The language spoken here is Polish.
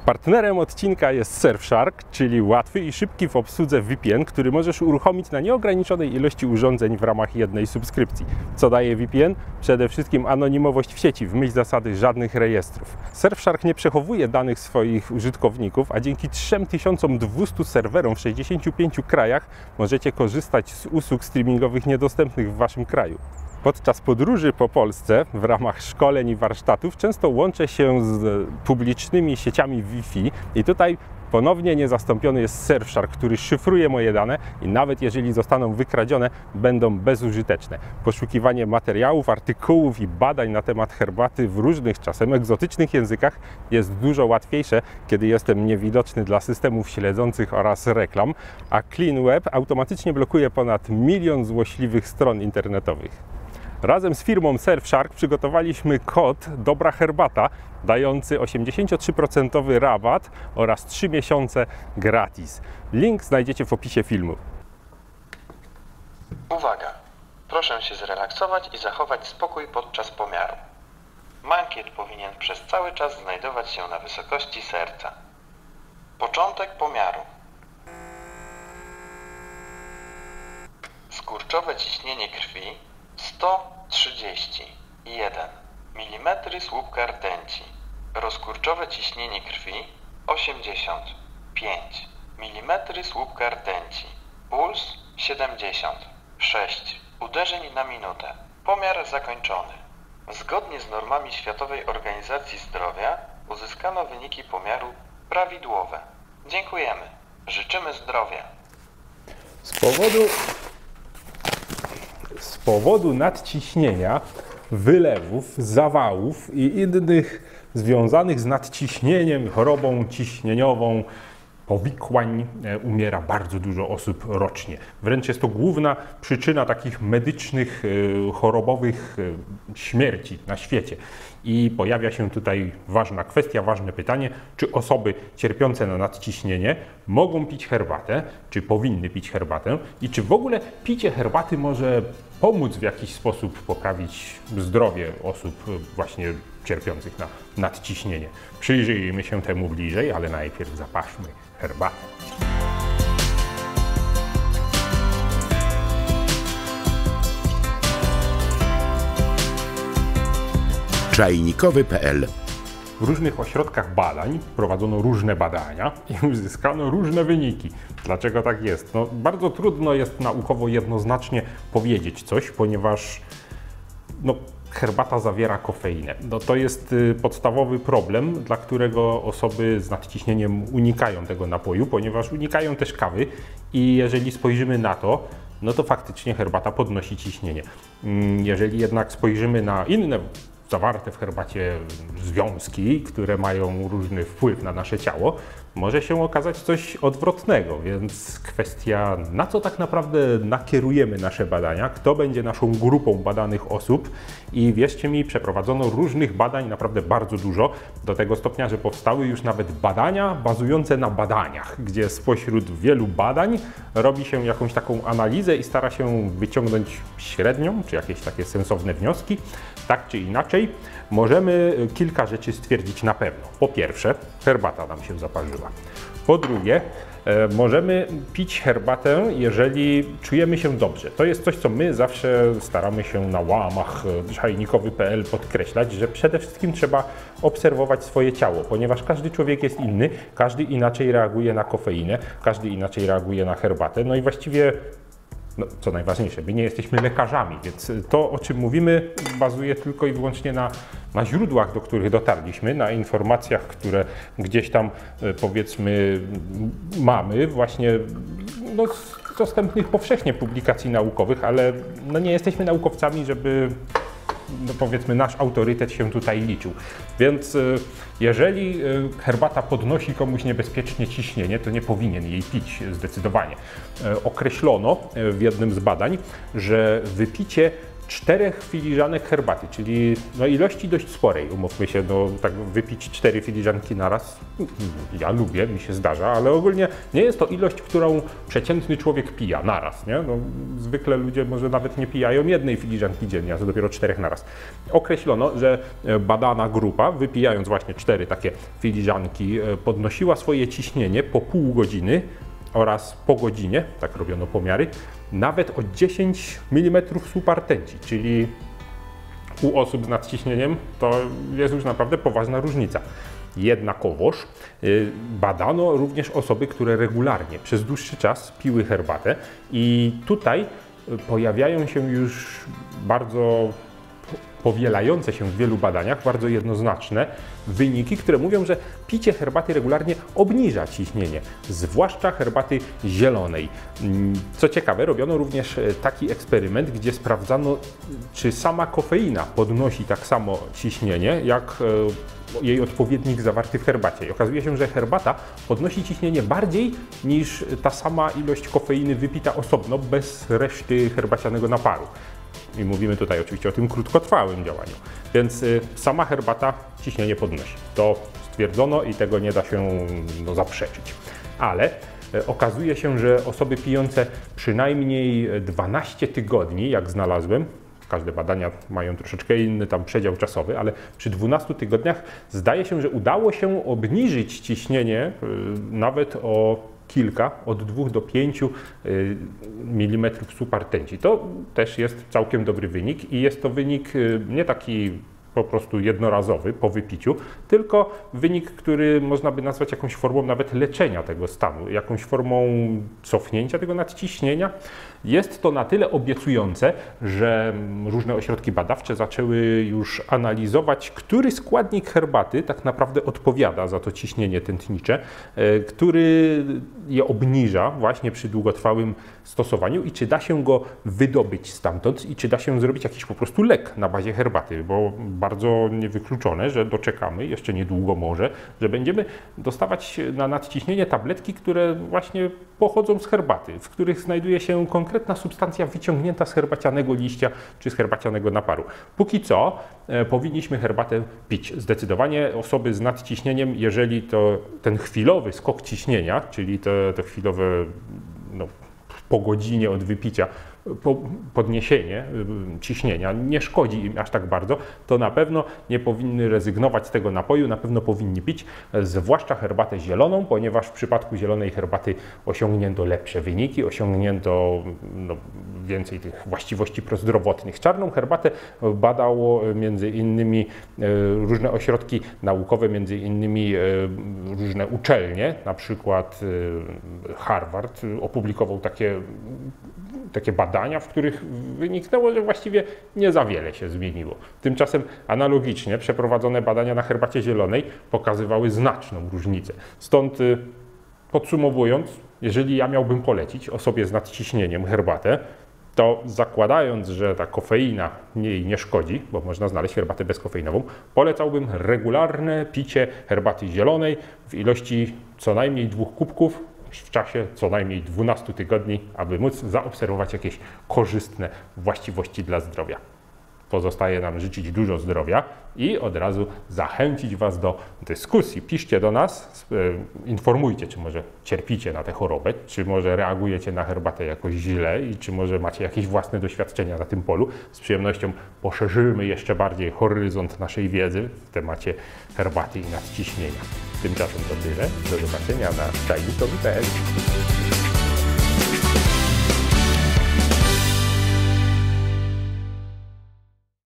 Partnerem odcinka jest Surfshark, czyli łatwy i szybki w obsłudze VPN, który możesz uruchomić na nieograniczonej ilości urządzeń w ramach jednej subskrypcji. Co daje VPN? Przede wszystkim anonimowość w sieci, w myśl zasady żadnych rejestrów. Surfshark nie przechowuje danych swoich użytkowników, a dzięki 3200 serwerom w 65 krajach możecie korzystać z usług streamingowych niedostępnych w waszym kraju. Podczas podróży po Polsce w ramach szkoleń i warsztatów często łączę się z publicznymi sieciami Wi-Fi i tutaj ponownie niezastąpiony jest Surfshark, który szyfruje moje dane i nawet jeżeli zostaną wykradzione, będą bezużyteczne. Poszukiwanie materiałów, artykułów i badań na temat herbaty w różnych, czasem egzotycznych językach jest dużo łatwiejsze, kiedy jestem niewidoczny dla systemów śledzących oraz reklam, a Clean Web automatycznie blokuje ponad 1 milion złośliwych stron internetowych. Razem z firmą Surfshark przygotowaliśmy kod Dobra Herbata, dający 83% rabat oraz 3 miesiące gratis. Link znajdziecie w opisie filmu. Uwaga! Proszę się zrelaksować i zachować spokój podczas pomiaru. Mankiet powinien przez cały czas znajdować się na wysokości serca. Początek pomiaru. Skurczowe ciśnienie krwi 131 mm słupka rtęci. Rozkurczowe ciśnienie krwi 85 mm słupka rtęci. Puls 76 uderzeń na minutę. Pomiar zakończony. Zgodnie z normami Światowej Organizacji Zdrowia uzyskano wyniki pomiaru prawidłowe. Dziękujemy. Życzymy zdrowia. Z powodu nadciśnienia, wylewów, zawałów i innych związanych z nadciśnieniem, chorobą ciśnieniową, powikłań umiera bardzo dużo osób rocznie. Wręcz jest to główna przyczyna takich medycznych, chorobowych śmierci na świecie. I pojawia się tutaj ważna kwestia, ważne pytanie, czy osoby cierpiące na nadciśnienie mogą pić herbatę, czy powinny pić herbatę i czy w ogóle picie herbaty może pomóc w jakiś sposób poprawić zdrowie osób właśnie cierpiących na nadciśnienie. Przyjrzyjmy się temu bliżej, ale najpierw zapaszmy herbatę. Czajnikowy.pl. W różnych ośrodkach badań prowadzono różne badania i uzyskano różne wyniki. Dlaczego tak jest? No, bardzo trudno jest naukowo jednoznacznie powiedzieć coś, ponieważ herbata zawiera kofeinę. To jest podstawowy problem, dla którego osoby z nadciśnieniem unikają tego napoju, ponieważ unikają też kawy i jeżeli spojrzymy na to, no to faktycznie herbata podnosi ciśnienie. Jeżeli jednak spojrzymy na inne zawarte w herbacie związki, które mają różny wpływ na nasze ciało, może się okazać coś odwrotnego, więc kwestia, na co tak naprawdę nakierujemy nasze badania, kto będzie naszą grupą badanych osób i wierzcie mi, przeprowadzono różnych badań naprawdę bardzo dużo, do tego stopnia, że powstały już nawet badania bazujące na badaniach, gdzie spośród wielu badań robi się jakąś taką analizę i stara się wyciągnąć średnią, czy jakieś takie sensowne wnioski. Tak czy inaczej, możemy kilka rzeczy stwierdzić na pewno. Po pierwsze, herbata nam się zaparzyła. Po drugie, możemy pić herbatę, jeżeli czujemy się dobrze. To jest coś, co my zawsze staramy się na łamach czajnikowy.pl podkreślać, że przede wszystkim trzeba obserwować swoje ciało, ponieważ każdy człowiek jest inny, każdy inaczej reaguje na kofeinę, każdy inaczej reaguje na herbatę. No i właściwie co najważniejsze, my nie jesteśmy lekarzami, więc to, o czym mówimy, bazuje tylko i wyłącznie na źródłach, do których dotarliśmy, na informacjach, które gdzieś tam, powiedzmy, mamy właśnie z dostępnych powszechnie publikacji naukowych, ale nie jesteśmy naukowcami, żeby powiedzmy nasz autorytet się tutaj liczył. Więc jeżeli herbata podnosi komuś niebezpiecznie ciśnienie, to nie powinien jej pić zdecydowanie. Określono w jednym z badań, że wypicie 4 filiżanek herbaty, czyli no ilości dość sporej, umówmy się, no tak wypić 4 filiżanki na raz, ja lubię, mi się zdarza, ale ogólnie nie jest to ilość, którą przeciętny człowiek pija naraz, nie? No, zwykle ludzie może nawet nie pijają 1 filiżanki dziennie, a to dopiero 4 naraz. Określono, że badana grupa, wypijając właśnie 4 takie filiżanki, podnosiła swoje ciśnienie po pół godziny oraz po godzinie, tak robiono pomiary, nawet o 10 mm subartenci, czyli u osób z nadciśnieniem to jest już naprawdę poważna różnica. Jednakowoż badano również osoby, które regularnie przez dłuższy czas piły herbatę i tutaj pojawiają się już bardzo powielające się w wielu badaniach, bardzo jednoznaczne wyniki, które mówią, że picie herbaty regularnie obniża ciśnienie, zwłaszcza herbaty zielonej. Co ciekawe, robiono również taki eksperyment, gdzie sprawdzano, czy sama kofeina podnosi tak samo ciśnienie, jak jej odpowiednik zawarty w herbacie. I okazuje się, że herbata podnosi ciśnienie bardziej niż ta sama ilość kofeiny wypita osobno, bez reszty herbacianego naparu. I mówimy tutaj oczywiście o tym krótkotrwałym działaniu. Więc sama herbata ciśnienie podnosi. To stwierdzono i tego nie da się zaprzeczyć. Ale okazuje się, że osoby pijące przynajmniej 12 tygodni, jak znalazłem, każde badania mają troszeczkę inny tam przedział czasowy, ale przy 12 tygodniach zdaje się, że udało się obniżyć ciśnienie nawet o kilka, od 2 do 5 mm subartenci. To też jest całkiem dobry wynik i jest to wynik nie taki po prostu jednorazowy po wypiciu, tylko wynik, który można by nazwać jakąś formą nawet leczenia tego stanu, jakąś formą cofnięcia tego nadciśnienia. Jest to na tyle obiecujące, że różne ośrodki badawcze zaczęły już analizować, który składnik herbaty tak naprawdę odpowiada za to ciśnienie tętnicze, który je obniża właśnie przy długotrwałym stosowaniu i czy da się go wydobyć stamtąd i czy da się zrobić jakiś po prostu lek na bazie herbaty, bo bardzo niewykluczone, że doczekamy, jeszcze niedługo może, że będziemy dostawać na nadciśnienie tabletki, które właśnie pochodzą z herbaty, w których znajduje się konkretna substancja wyciągnięta z herbacianego liścia czy z herbacianego naparu. Póki co powinniśmy herbatę pić. Zdecydowanie osoby z nadciśnieniem, jeżeli to ten chwilowy skok ciśnienia, czyli te chwilowe po godzinie od wypicia podniesienie ciśnienia nie szkodzi im aż tak bardzo, to na pewno nie powinny rezygnować z tego napoju, na pewno powinni pić, zwłaszcza herbatę zieloną, ponieważ w przypadku zielonej herbaty osiągnięto lepsze wyniki, osiągnięto więcej tych właściwości prozdrowotnych. Czarną herbatę badało między innymi różne ośrodki naukowe, między innymi różne uczelnie, na przykład Harvard opublikował takie badania, w których wyniknęło, że właściwie nie za wiele się zmieniło. Tymczasem analogicznie przeprowadzone badania na herbacie zielonej pokazywały znaczną różnicę. Stąd podsumowując, jeżeli ja miałbym polecić osobie z nadciśnieniem herbatę, to zakładając, że ta kofeina jej nie szkodzi, bo można znaleźć herbatę bezkofeinową, polecałbym regularne picie herbaty zielonej w ilości co najmniej 2 kubków w czasie co najmniej 12 tygodni, aby móc zaobserwować jakieś korzystne właściwości dla zdrowia. Pozostaje nam życzyć dużo zdrowia i od razu zachęcić Was do dyskusji. Piszcie do nas, informujcie, czy może cierpicie na tę chorobę, czy może reagujecie na herbatę jakoś źle i czy może macie jakieś własne doświadczenia na tym polu. Z przyjemnością poszerzymy jeszcze bardziej horyzont naszej wiedzy w temacie herbaty i nadciśnienia. Tymczasem to tyle. Do zobaczenia na tajnikowi.pl.